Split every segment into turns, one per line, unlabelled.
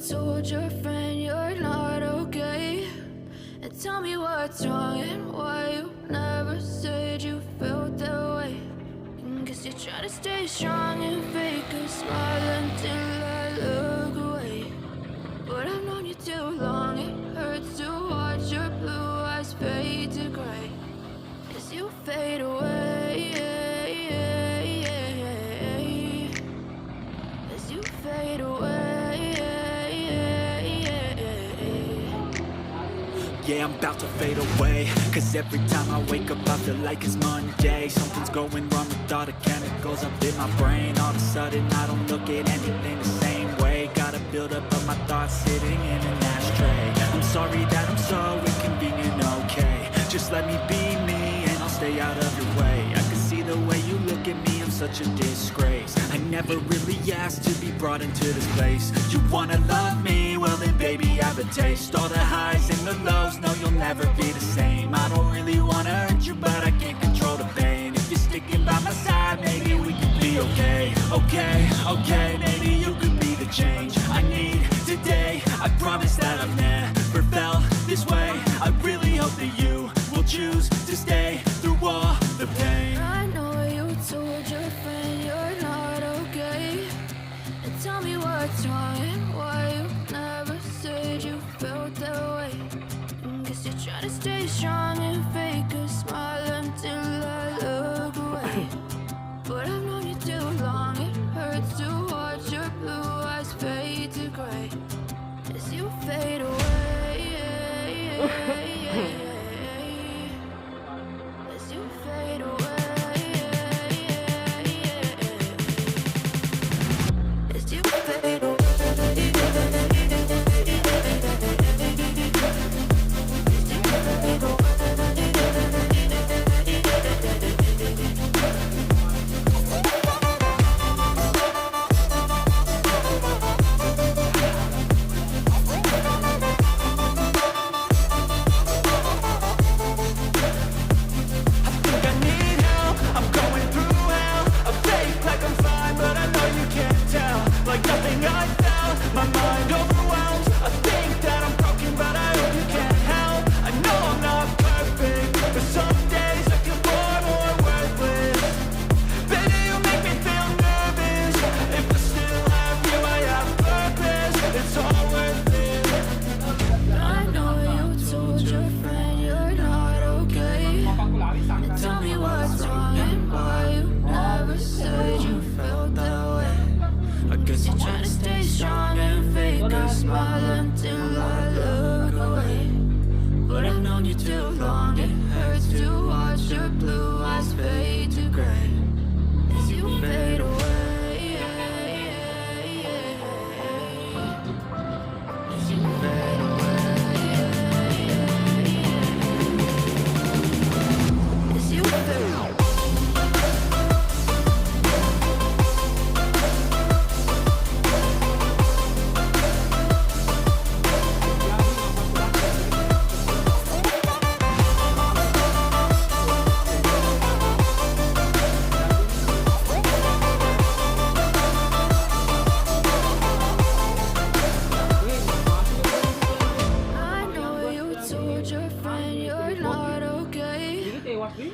told your friend you're not okay? And tell me what's wrong and why you never said you felt that way. Guess you're trying to stay strong and fake a smile until I look away. But I've known you too long, it hurts to watch your blue eyes fade to gray as you fade away, as you fade away.
Yeah, I'm about to fade away, cause every time I wake up I feel like it's Monday. Something's going wrong with all the chemicals up in my brain. All of a sudden I don't look at anything the same way. Gotta build up of my thoughts sitting in an ashtray. I'm sorry that I'm so inconvenient, okay? Just let me be me and I'll stay out of your way. I can see the way you look at me, I'm such a disgrace. I never really asked to be brought into this place. You wanna love me? Well then baby have a taste. All the highs and the lows, no you'll never be the same. I don't really wanna hurt you but I can't control the pain. If you're sticking by my side maybe we could be okay. Okay, maybe you could be the change I need today. I promise that I've never felt this way. I really hope that you will choose to stay through all the pain.
I know you told your friend you're not okay. And tell me what's wrong and why you never said you felt that way. Guess you're trying to stay strong and fake a smile until I look away. But I've known you too long, it hurts to watch your blue eyes fade to gray as you fade away, as you fade away, as you fade away.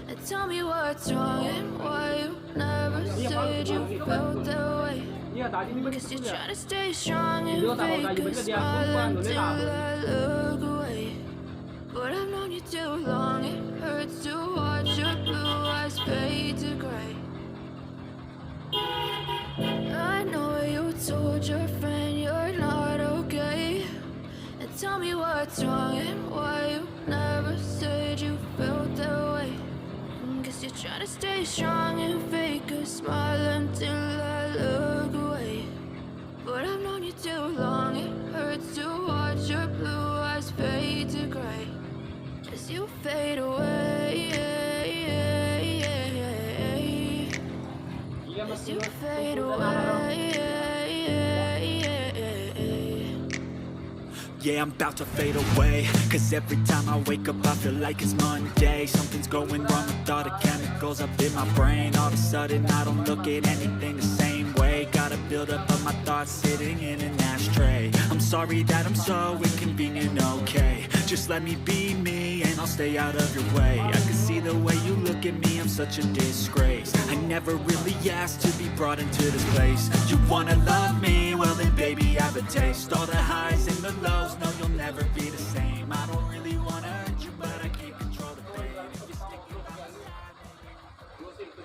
And tell me what's wrong and why you never said you felt that way. Guess you're trying to stay strong and fake a smile until I look away. But I've known you too long, it hurts to watch your blue eyes fade to gray. I know you told your friend you're not okay. And tell me what's wrong and why you never said you felt that way. Guess you're trying to stay strong and fake a smile until I look away. But I've known you too long, it hurts to watch your blue eyes fade to gray as you fade away, as you fade away.
Yeah, I'm about to fade away, cause every time I wake up I feel like it's Monday. Something's going wrong with all the chemicals up in my brain. All of a sudden I don't look at anything the same way. Gotta buildup of my thoughts sitting in an ashtray. I'm sorry that I'm so inconvenient, okay. Just let me be me and I'll stay out of your way. I can see the way you look at me, I'm such a disgrace. I never really asked to be brought into this place. You wanna love me? Well then baby, have a taste. All the highs and the lows, no, you'll never be the same.